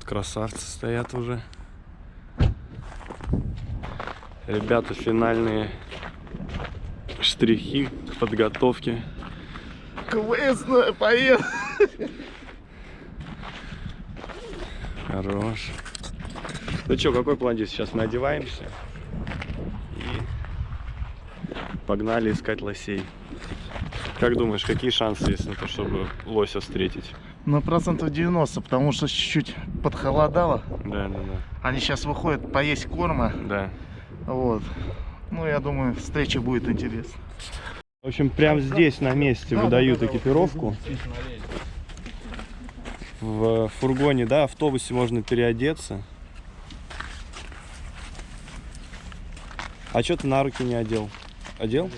красавцы стоят уже. Ребята, финальные штрихи к подготовке. Квестная поездка. Хорош. Ну что, какой план здесь? Сейчас мы одеваемся и погнали искать лосей. Как думаешь, какие шансы есть на то, чтобы лося встретить? Ну, 90%, потому что чуть-чуть подхолодало. Да. Они сейчас выходят поесть корма. Да. Вот. Ну, я думаю, встреча будет интересна. В общем, прямо здесь на месте выдают экипировку. В фургоне, да, автобусе можно переодеться. А что ты на руки не одел? Одел?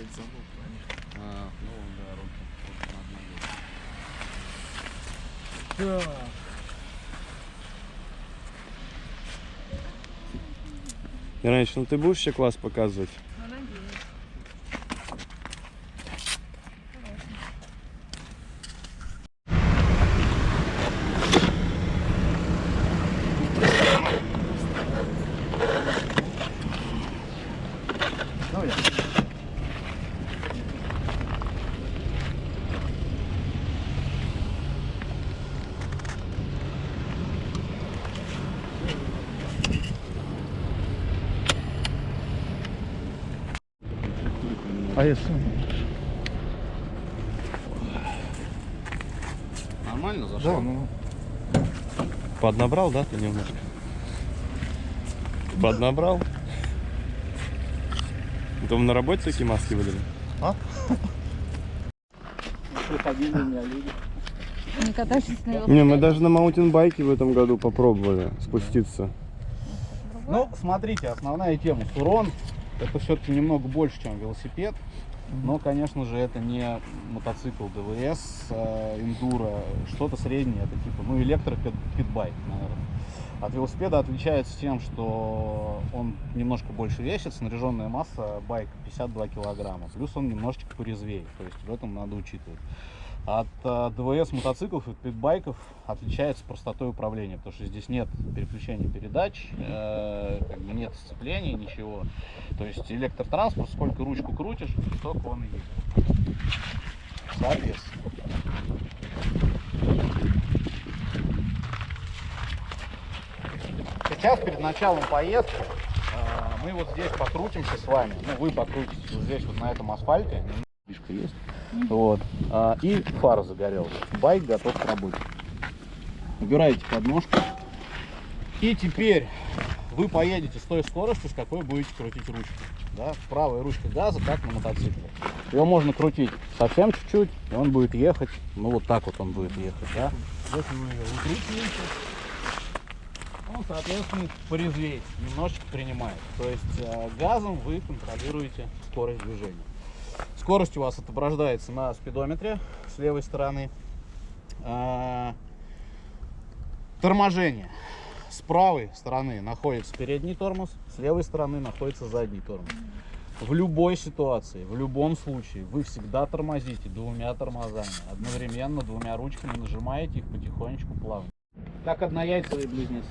Раньше, ну ты будешь еще класс показывать? А если? Нормально зашел? Да, ну. Поднабрал, да, ты немножко? Поднабрал? Там на работе такие маски выдали? А? Приходили у меня люди. Не катаешься на велосипеде? Не, мы даже на маунтинбайке в этом году попробовали спуститься. Ну, смотрите, основная тема. Сурон это все-таки немного больше, чем велосипед. Но, конечно же, это не мотоцикл ДВС, эндуро, что-то среднее, это типа, ну, электропитбайк, наверное. От велосипеда отличается тем, что он немножко больше весит, снаряженная масса байка 52 килограмма, плюс он немножечко порезвее, то есть в этом надо учитывать. От ДВС мотоциклов и питбайков отличается простотой управления, потому что здесь нет переключения передач, как бы нет сцепления, ничего. То есть электротранспорт, сколько ручку крутишь, столько он и едет. Соответственно. Сейчас перед началом поездки мы вот здесь покрутимся с вами, ну вы покрутитесь вот здесь вот на этом асфальте. Фишка есть. Вот. И фара загорелась. Байк готов к работе. Убираете подножку. И теперь вы поедете с той скоростью, с какой будете крутить ручку. Да? Правая ручка газа, как на мотоцикле. Ее можно крутить совсем чуть-чуть, и он будет ехать. Ну вот так вот он будет ехать. Да? Если вы ее выкручиваете, он, соответственно, порезвеет, немножечко принимает. То есть газом вы контролируете скорость движения. Скорость у вас отображается на спидометре с левой стороны. Торможение. С правой стороны находится передний тормоз, с левой стороны находится задний тормоз. В любой ситуации, в любом случае, вы всегда тормозите двумя тормозами. Одновременно двумя ручками нажимаете их потихонечку, плавно. Как однояйцевые близнецы.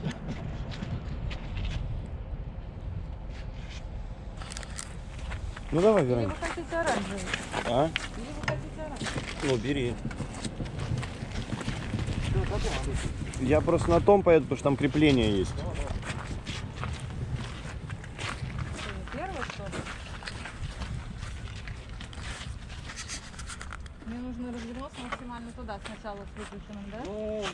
Ну давай, Или Вероника. вы хотите оранжевый? А? Или вы хотите оранжевый? Ну, бери. Я просто на том поеду, потому что там крепление есть. Первый, что ли? Мне нужно развернуться максимально туда сначала с выключенным, да? Ну,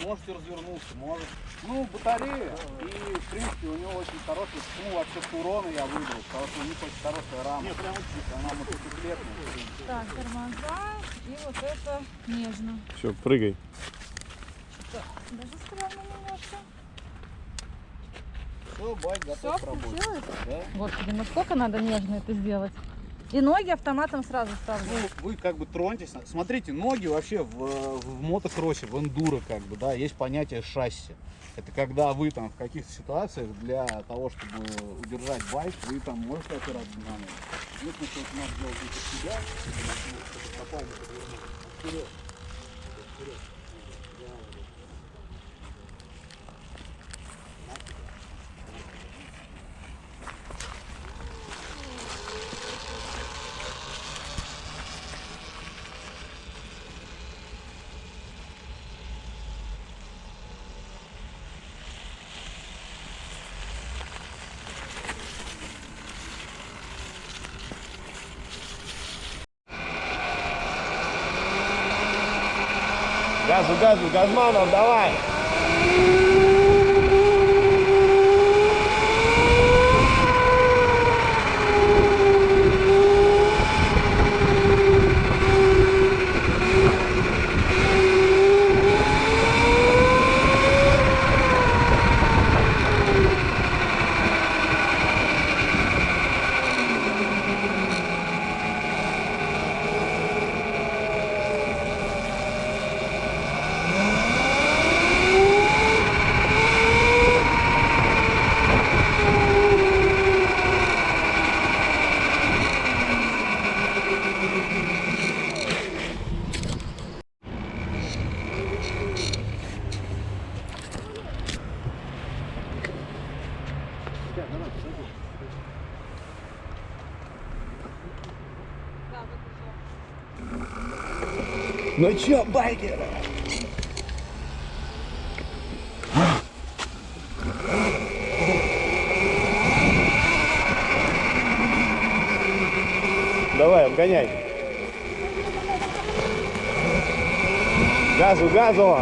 можете развернуться, может. Ну, батарея. И, в принципе, у него очень хороший, ну, вообще Сурона я выбрал, потому что у них очень хорошая рама. Нет, прям она мотоциклетная. Так, тормоза и вот это нежно. Все, прыгай. Даже стрёмно немножко. Все, байк Все, готов к работе. включилось? Да? Господи, насколько надо нежно это сделать. И ноги автоматом сразу ставлю. Ну, вы как бы троньтесь. Смотрите, ноги вообще в мотокроссе, в эндуро, как бы, да, есть понятие шасси. Это когда вы там в каких-то ситуациях для того, чтобы удержать байк, вы там можете опираться на ноги. Единственное, что надо делать для себя, чтобы попал вперед. Вперед. Газу, газу, Газманов, давай! Ну чё, байкер? Давай, обгоняй. Газу, газу!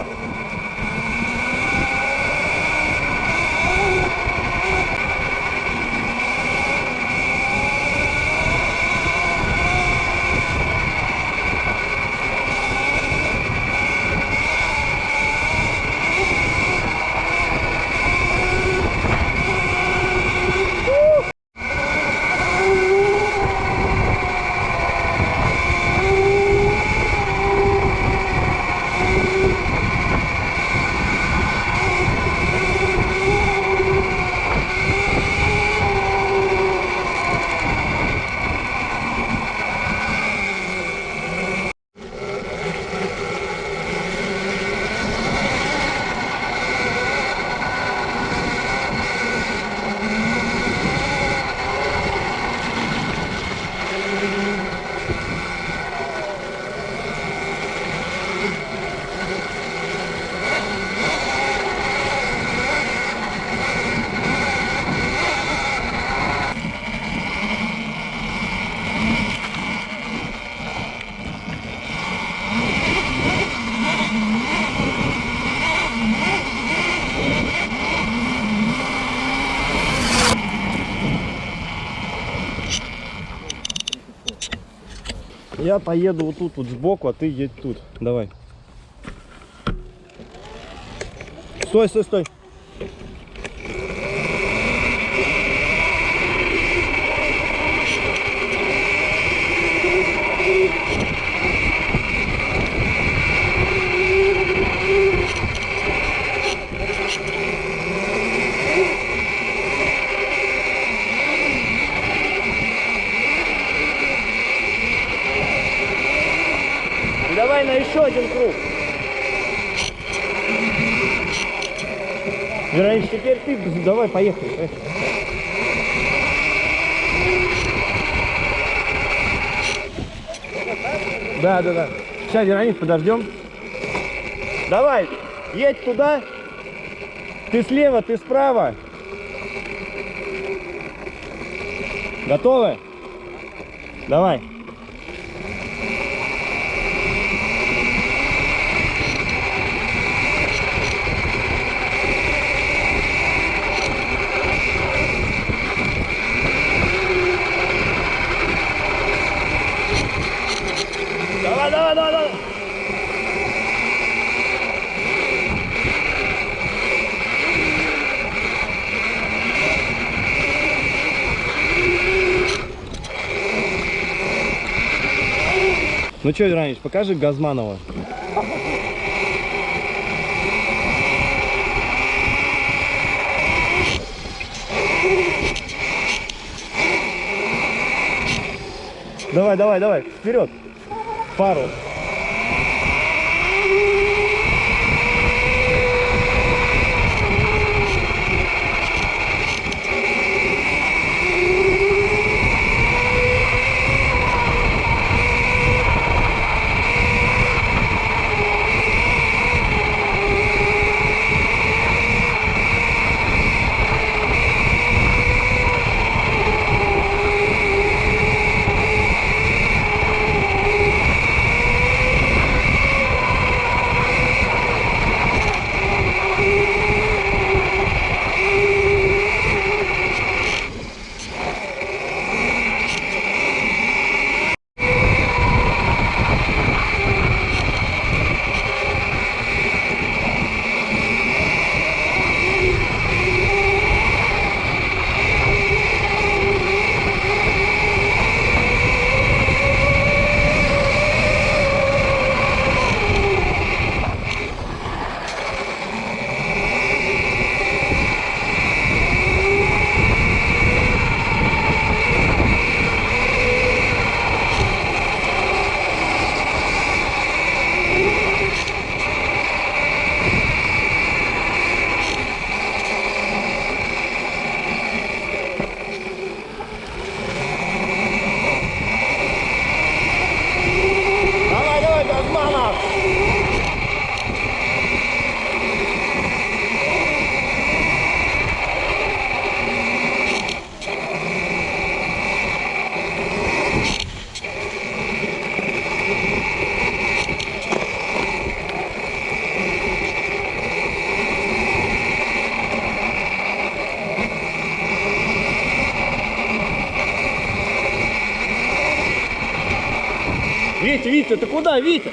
Я поеду вот тут вот сбоку, а ты едь тут. Давай. Стой, стой, стой. Давай на еще один круг. Веронич, теперь ты, давай, поехали. Поехали. Да, да, да. Сейчас, Веронич, подождем. Давай, едь туда. Ты слева, ты справа. Готовы? Давай. Давай, давай, давай, давай. Ну что, Веронич, покажи Газманова. Давай, давай, давай, вперед. Пару. Витя, ты куда, Витя?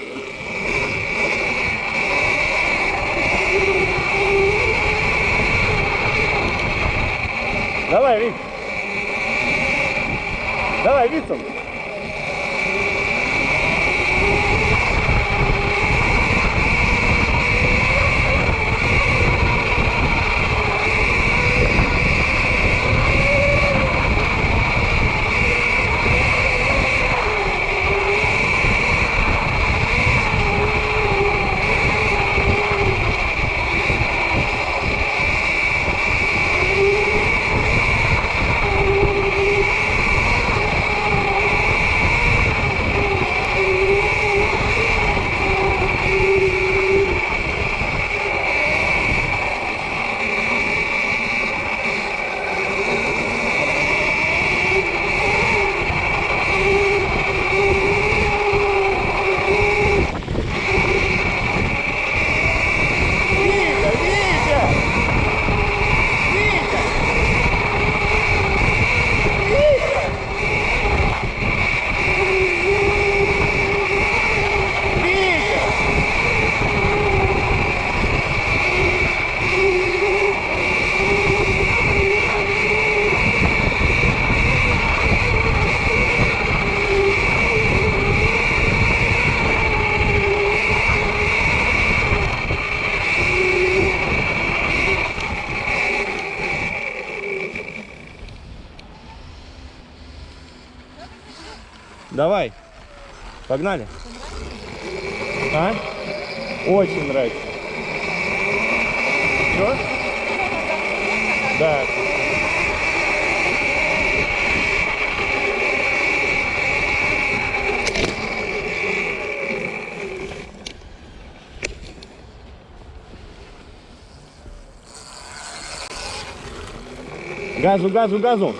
Давай, Витя. Давай, Витя. Давай, погнали. А? Очень нравится. Что? Да. Газу, газу, газу.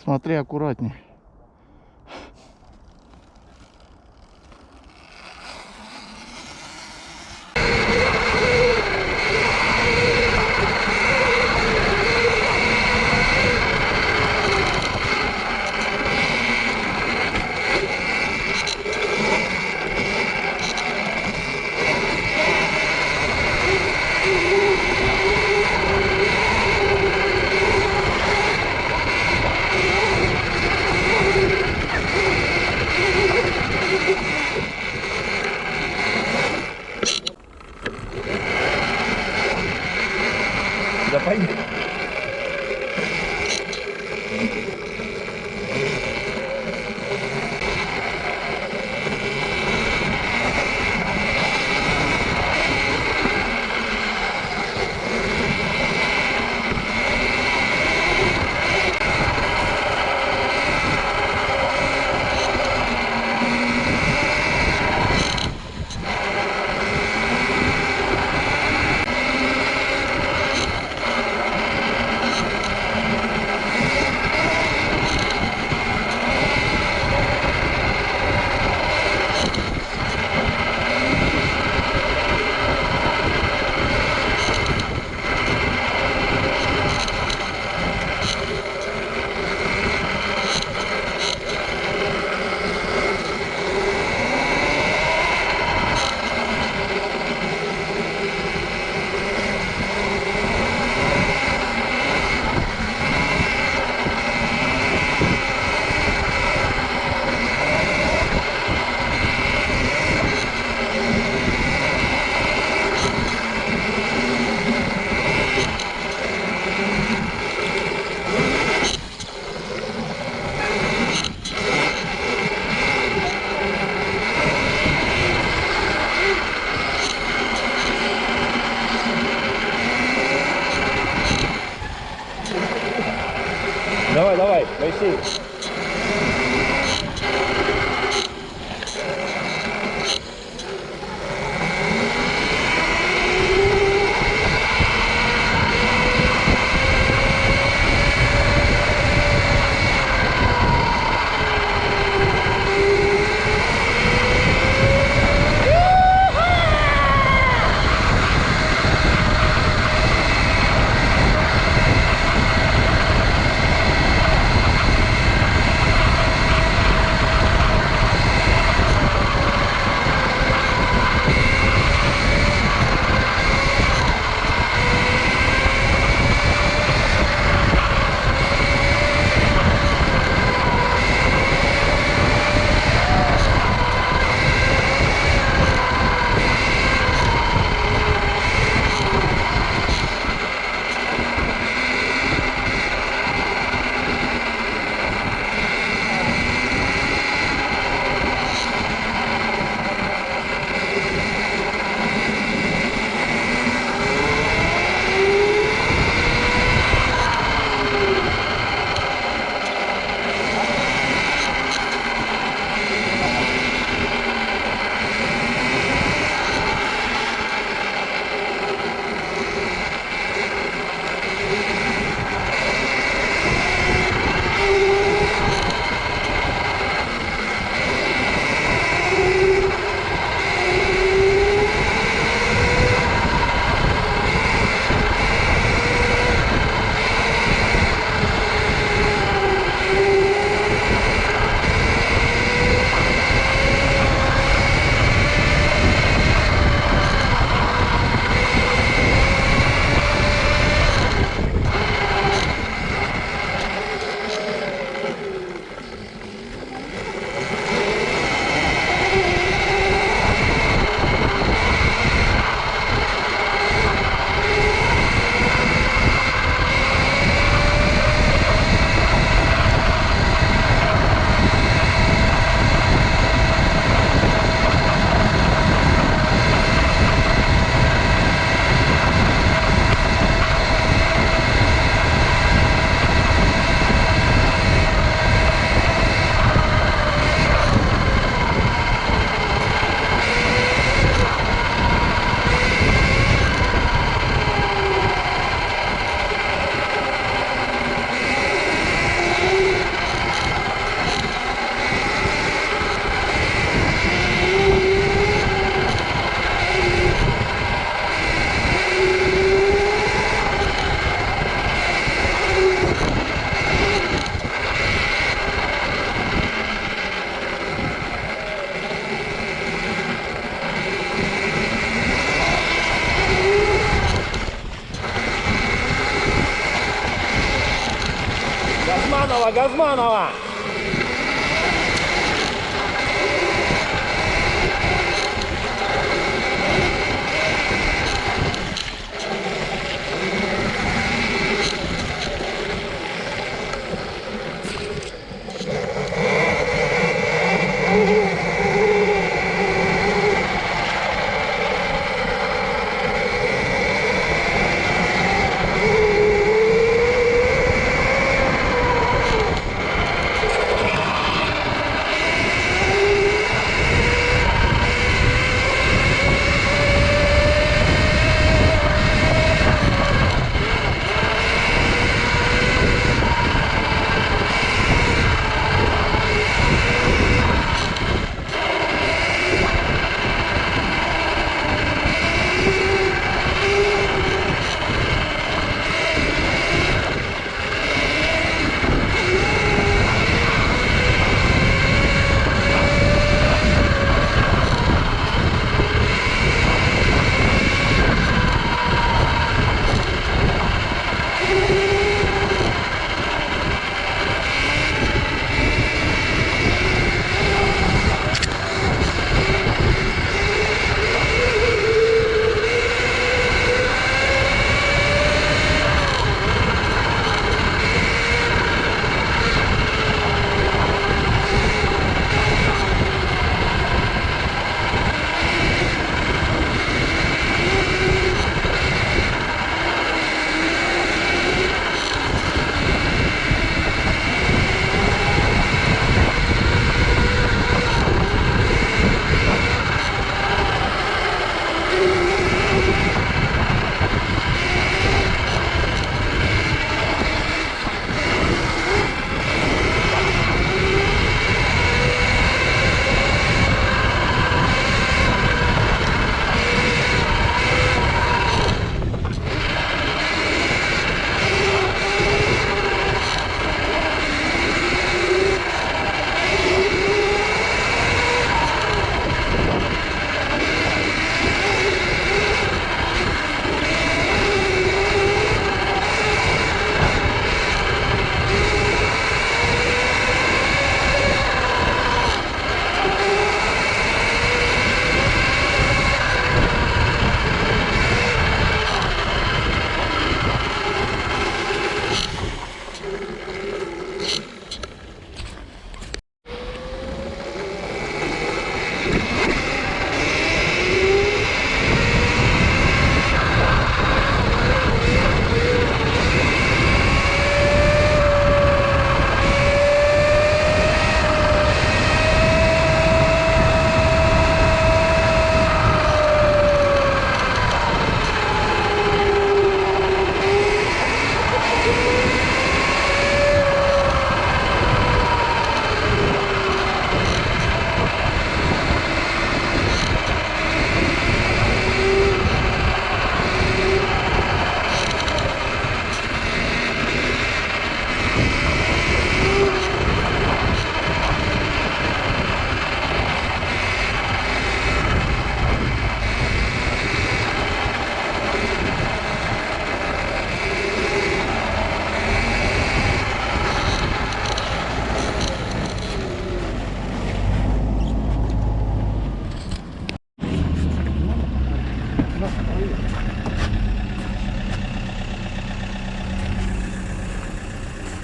Смотри аккуратней. Моисей. Газманова, Газманова!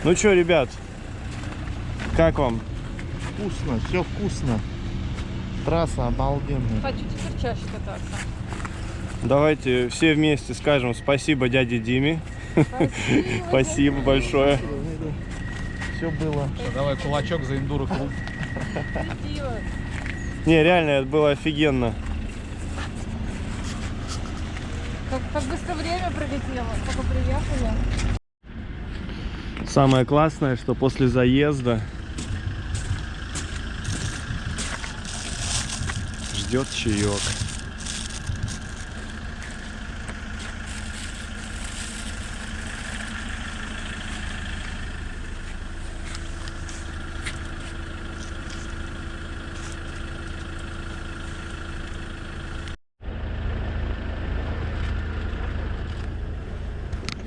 Ну что, ребят, как вам? Вкусно, все вкусно. Трасса обалденная. Хочу теперь чаще кататься. Давайте все вместе скажем спасибо дяде Диме. Спасибо. Спасибо большое. Все было. Давай кулачок за эндуро клуб. Спасибо. Не, реально, это было офигенно. Как быстро время пролетело, только приехали. Самое классное, что после заезда ждет чаек.